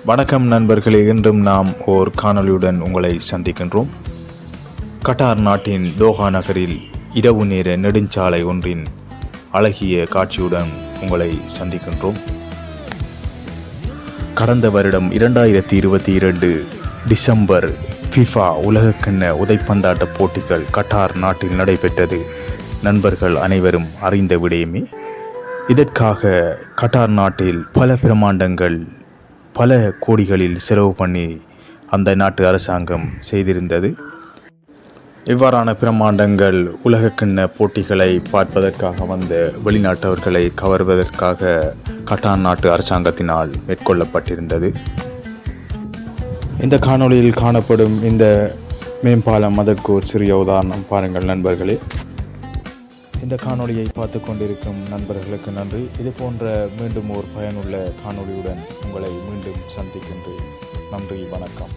வணக்கம் நண்பர்களே, இன்றும் நாம் ஓர் காணொளியுடன் உங்களை சந்திக்கின்றோம். கட்டார் நாட்டின் தோஹா நகரில் இரவு நேர நெடுஞ்சாலை ஒன்றின் அழகிய காட்சியுடன் உங்களை சந்திக்கின்றோம். கடந்த வருடம் 2022 டிசம்பர் ஃபிஃபா உலகக்கிண்ண உதைப்பந்தாட்ட போட்டிகள் கட்டார் நாட்டில் நடைபெற்றது. நண்பர்கள் அனைவரும் அறிந்த விடயமே. இதற்காக கட்டார் நாட்டில் பல பிரமாண்டங்கள் பல கோடிகளில் செலவு பண்ணி அந்த நாட்டு அரசாங்கம் செய்திருந்தது. இவ்வாறான பிரமாண்டங்கள் உலகக்கிண்ண போட்டிகளை பார்ப்பதற்காக வந்த வெளிநாட்டவர்களை கவர்வதற்காக கட்டார் நாட்டு அரசாங்கத்தினால் மேற்கொள்ளப்பட்டிருந்தது. இந்த காணொளியில் காணப்படும் இந்த மேம்பாலம் அதற்கு ஒரு சிறிய உதாரணம். பாருங்கள் நண்பர்களே. இந்த காணொளியை பார்த்து கொண்டிருக்கும் நண்பர்களுக்கு நன்றி. இது போன்ற மீண்டும் ஒரு பயனுள்ள காணொளியுடன் உங்களை மீண்டும் சந்திக்கின்றேன். நன்றி, வணக்கம்.